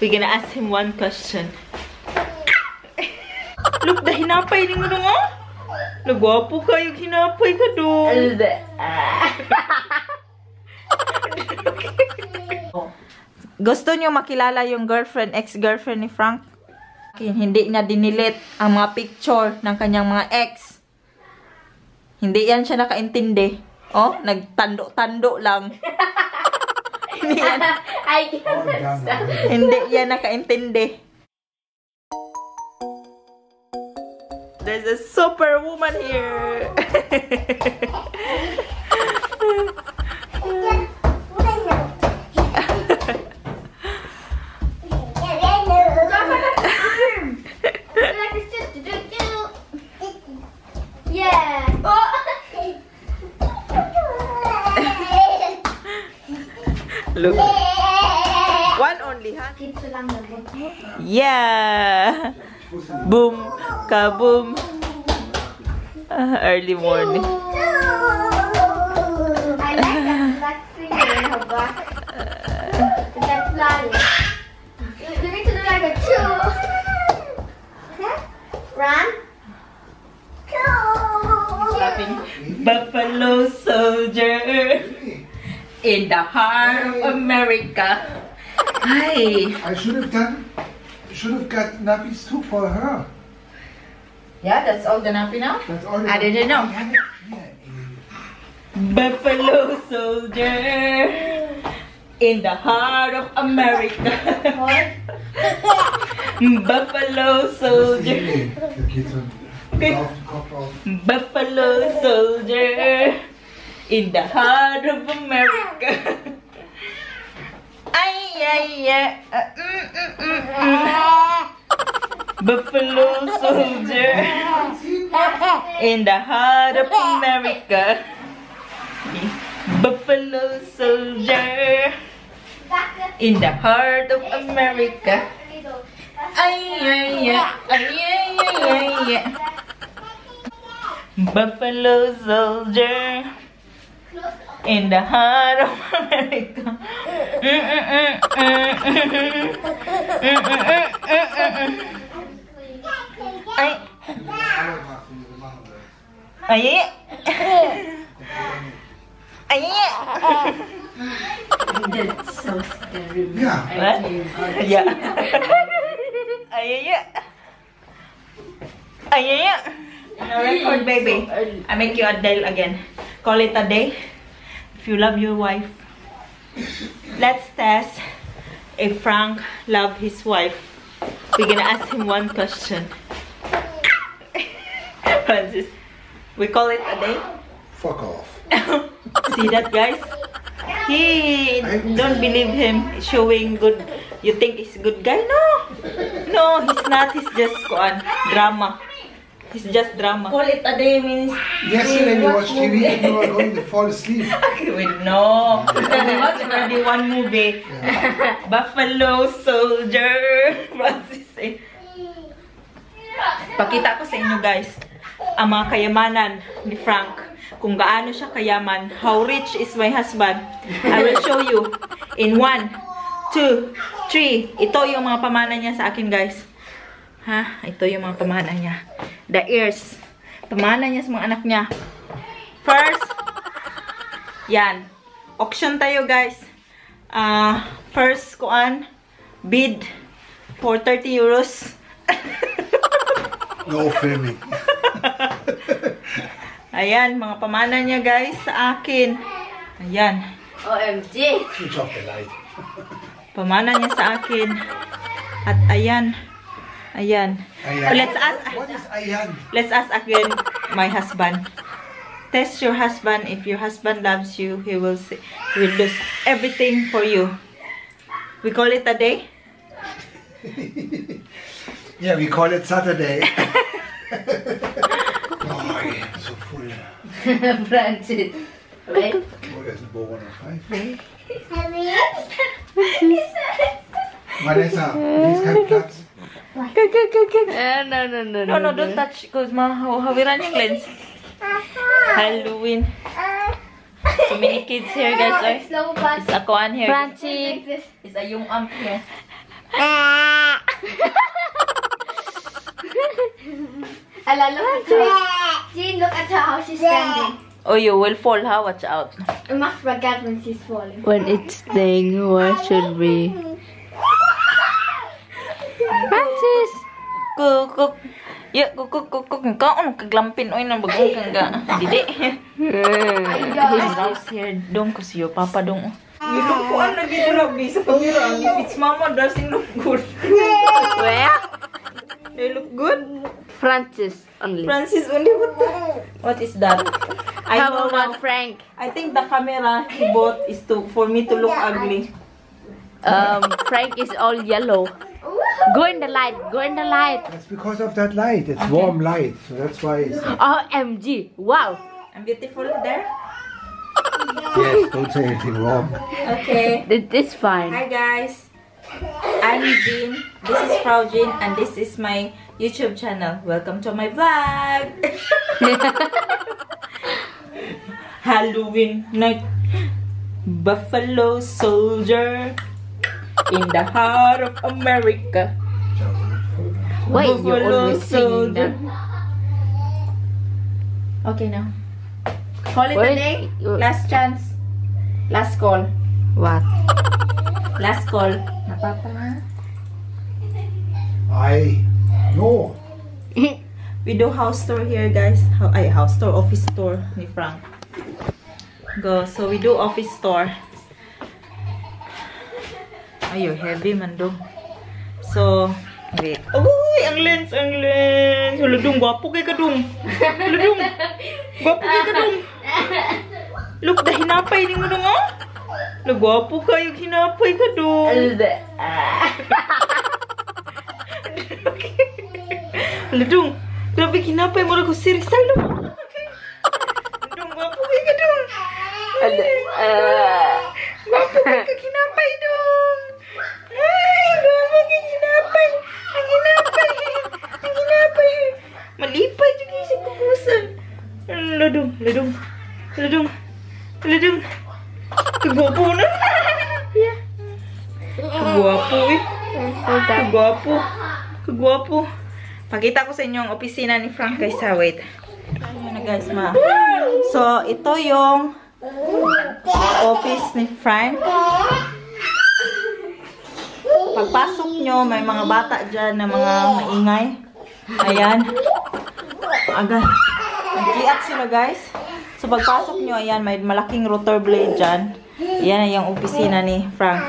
We're gonna ask him one question. Look, the hinapay ni mo dong, oh. Nagwapo ka yung hinapay ka dong. Gusto niyo makilala yung girlfriend, ex-girlfriend ni Frank? Hindi niya dinilit ang mga picture ng kanyang mga ex. Hindi yan siya nakaintindi. Oh, nagtando-tando lang. Hindi yan. Hindi yan nakaintindi. There's a superwoman here. Look. One only, huh? Yeah. Boom. Kaboom. Early morning. I like that black finger in her back. That flying. You need to do like a two. Run. Buffalo soldier in the heart of America. Hi. I should have got nappies too for her. Yeah, that's all the nappy now? That's all. I didn't know. Buffalo soldier in the heart of America. Buffalo soldier. Buffalo soldier in the heart of America. Ay, ay, ay. Buffalo soldier in the heart of America. Buffalo soldier in the heart of America. Ay, ay, ay, ay, ay, ay, ay. Buffalo soldier in the heart of America. Ay. Ay. Ay. That's so scary. Yeah. What? Yeah. Ay. Ay. No record, baby. I make you a deal again. Call it a day. If you love your wife. Let's test if Frank loves his wife. We're gonna ask him one question. Francis, we call it a day. Fuck off. See that, guys? He don't believe him showing good. You think he's a good guy? No, no, he's not. He's just drama. He's just drama. Call it a day means. Yesterday we watched TV and you were going to fall asleep. No, we watched already one movie. Yeah. Buffalo soldier. Francis, eh. Pakita ko sa inyo, guys, ang mga kayamanan ni Frank. Kung gaano siya kayaman. How rich is my husband. I will show you in 1, 2, 3. Ito yung mga pamana niya sa akin, guys. Ha? Ito yung mga pamana niya. The ears. Pamana niya sa mga anak niya. First, yan. Auction tayo, guys. First, bid for 30 euros. No filming. Ayan, mga pamana niya, guys, sa akin. Ayan. OMG. Switch off the light. Pamana niya sa akin. At ayan. Ayan. Ayan. So let's ask. What is ayan? Let's ask again my husband. Test your husband. If your husband loves you, he will do everything for you. We call it a day? Yeah, we call it Saturday. Oh, I am so full. Francis. Wait. Oh, there's a bow 105. Vanessa, these kind of plants. No, don't touch because mahawiran yung lens. Halloween. So many kids here, guys. Slow pass. It's a kuan here. Francis. It's a yung amp here. Ella, look at her. Jean, look at her how she's standing. Oh, you will fall, ha? Watch out. You must forget when she's falling. When it's staying, what should be? Francis! Kukuk. Ya, kukuk. Kau kaglampin. Oy, nang bagong kang ga. Didi. He's here. Dong ko siyo. Papa dong. You look ko ang nag-grabe sa camera. If it's mama, doesn't look good. Where? They look good. Francis only. Francis only. What is that? I How know about now. Frank? I think the camera he bought is for me to look ugly. Frank is all yellow. Go in the light. Go in the light. That's because of that light. It's warm light, so that's why it's... OMG! Wow. I'm beautiful there. Yes, don't say anything wrong. Okay. This fine. Hi guys. I'm Jean. This is Frau Jean and this is my YouTube channel. Welcome to my vlog. Halloween night. Buffalo Soldier in the heart of America. Wait, you're Buffalo always singing Soldier. that. Okay now. Call it a Wait, day. Last chance. Last call. What? Last call. Napapa. No. We do house tour here, guys. House tour, office tour ni Frank. Go. So we do office tour. Ayo, heavy man do. So, wait. Uy, ang lens, ang lens. Ladung, gwapo kay kadung. Ladung. Gwapo kay kadung. Look, dah hinapay ni mo dong, oh. Gwapo kayo hinapay kadung. Ladung. Grabe hinapay mo ko serious ladung. Ladung, gwapo kay kadung. Gwapo kay hinapay dong. Ay, gwapo kay hinapay. Ang hinapay. Ang hinapay. Malipay juga si kukusan. Ladung, ladung. Ladung. Ladung. Kagwapo na. Kagwapo eh. Kagwapo. Kagwapo. Pakita ko sa inyo ang opisina ni Frank guys ha. Wait. Ayun na guys ma. So, ito yung office ni Frank. Pagpasok nyo, may mga bata dyan na mga maingay. Ayan. Agad. Nag-iat sila guys. So, pagpasok nyo, ayan, may malaking rotor blade dyan. Ayan na yung opisina ni Frank.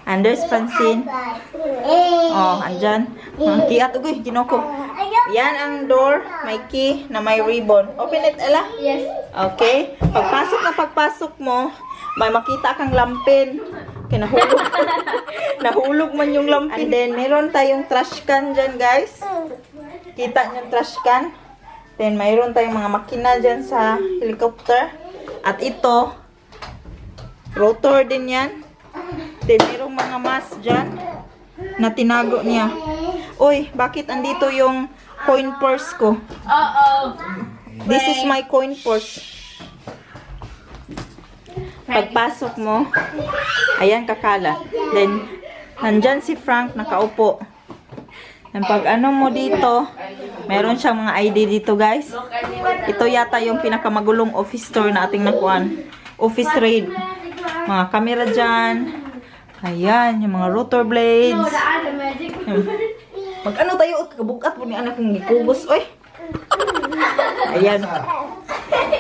And there's Francine. Oh, andyan. Nag-iat. Uy, ginoko. Yan ang door. May key na may ribbon. Open it, Ella. Yes. Okay. Pagpasok mo, may makita kang lampin. Okay, nahulog. Nahulog man yung lampin. And then, meron tayong trash can dyan, guys. Kita nyo trash can. Then, mayroon tayong mga makina dyan sa helicopter. At ito, rotor din yan. Then, mayroong mga mask dyan na tinago niya. Uy, bakit andito yung coin purse ko? This is my coin purse. Pagpasok mo, ayan kakala. Then, nandyan si Frank nakaupo. And pag ano mo dito, meron siyang mga ID dito guys. Ito yata yung pinakamagulong office tour na ating nakuhan. Office raid. Mga camera dyan. Ayan, yung mga rotor blades. Mag ano tayo, kabukat po ni anak ng gikubos. Oy. Ayan.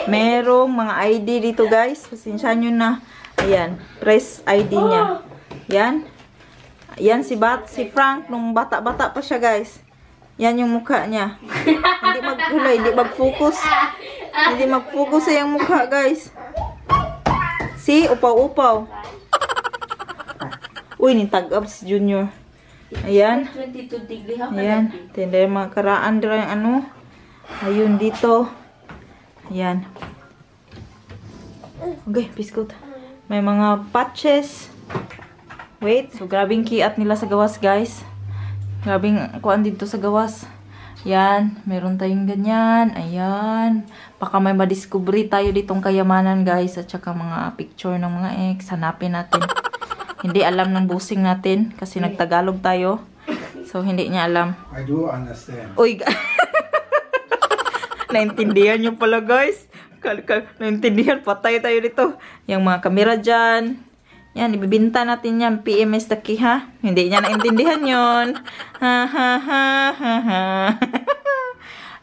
Merong mga ID dito guys. Pasensya nyo na. Ayan, press ID niya. Ayan. Ayan si Frank nung bata-bata pa siya guys. Yan yung mukha niya. Hindi mag-focus. Hindi mag-focus sa yung mukha guys. See, upaw-upaw. Uy, nitag-up si Junior. Ayan. Ayan. Tenda mga karaan dira yung ano. Ayun dito. Ayan. Okay, biskot. May mga patches. Wait. So, grabing kiat nila sa gawas, guys. Grabing kuan dito sa gawas. Ayan. Meron tayong ganyan. Ayan. Baka may madiscovery tayo ditong kayamanan, guys. At saka mga picture ng mga ex. Hanapin natin. Hindi alam ng busing natin kasi nagtagalog tayo. So, hindi niya alam. I do understand. Uy, naintindihan niyo pala guys. Naintindihan, patay tayo dito. Yung mga kamera dyan. Yan, ibibinta natin yan. PMS Taki ha. Hindi niya naintindihan yon. Ha ha ha ha ha.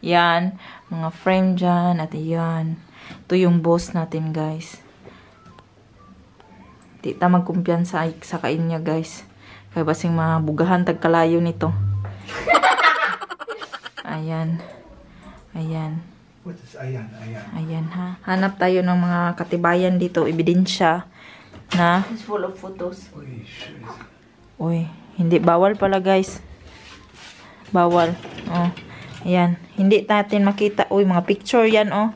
Yan, mga frame dyan. At yan. Ito yung boss natin guys. Di ta magkumpiyansa sa kain niya guys. Kaya basing mga bugahan tagkalayo nito. Ayan. Ayan. What is ayan? Ayan. Ayan ha. Hanap tayo ng mga katibayan dito. Ebidensya na. It's full of photos. Uy, shit. Uy, hindi. Bawal pala guys. Bawal. Oh. Ayan. Hindi natin makita. Uy, mga picture yan oh.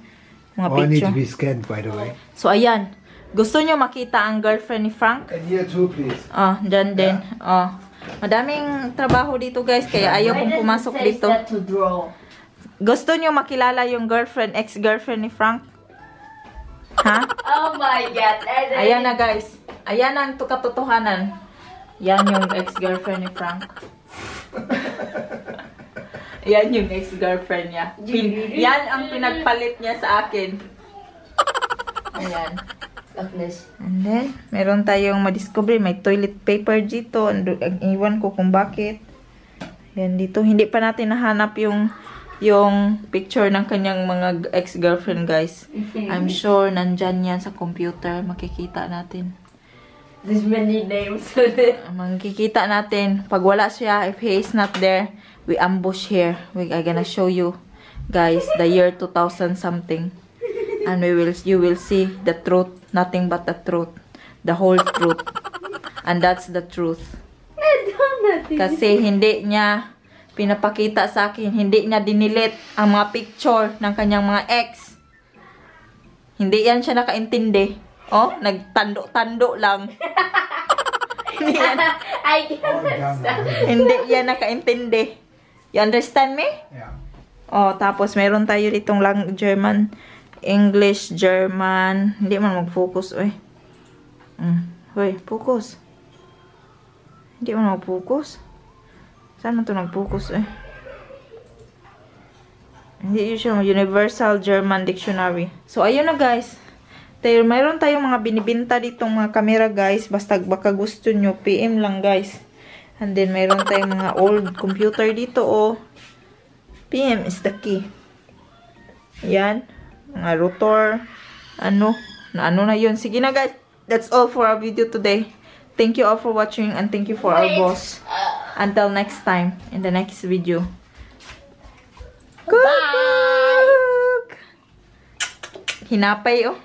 Mga All need picture. to be scanned, by the way. So ayan. Gusto nyo makita ang girlfriend ni Frank? And here too, please. Oh, dyan din. Oh. Madaming trabaho dito guys. Kaya ayaw kong pumasok dito. To draw. Gusto nyo makilala yung girlfriend, ex-girlfriend ni Frank? Ha? Oh my God. Ayan na guys. Ayan ang katotohanan. Yan yung ex-girlfriend ni Frank. Yan yung ex-girlfriend niya. Yan ang pinagpalit niya sa akin. Ayan. And then, meron tayong madiscover. May toilet paper dito. Ang iwan ko kung bakit. Yan dito. Hindi pa natin nahanap yung picture ng kanyang mga ex-girlfriend, guys. I'm sure nandyan yan sa computer. Makikita natin. There's many names. Makikita natin. Pag wala siya, if he is not there, we ambush here. I'm gonna show you, guys, the year 2000 something. And you will see the truth. Nothing but the truth. The whole truth. And that's the truth. Kasi hindi niya pinapakita sa akin. Hindi niya dinilit ang mga picture ng kanyang mga ex. Hindi yan siya nakaintindi. Oh, nagtando-tando lang. Hindi yan. I can understand. Hindi yan nakaintindi. You understand me? Yeah. Oh, tapos meron tayo ditong lang German, English, German. Hindi man mag-focus, oy. Hoy, focus. Hindi man mag-focus. Saan man ito nag-focus, eh? Hindi yun siya Universal German Dictionary. So, ayun na guys. Mayroon tayong mga binibinta ditong mga camera guys. Basta baka gusto nyo, PM lang guys. And then, mayroon tayong mga old computer dito, oh. PM is the key. Yan. Mga rotor. Ano na yun. Sige na guys. That's all for our video today. Thank you all for watching and thank you for our boss. Until next time in the next video. Bye! Hinapay oh.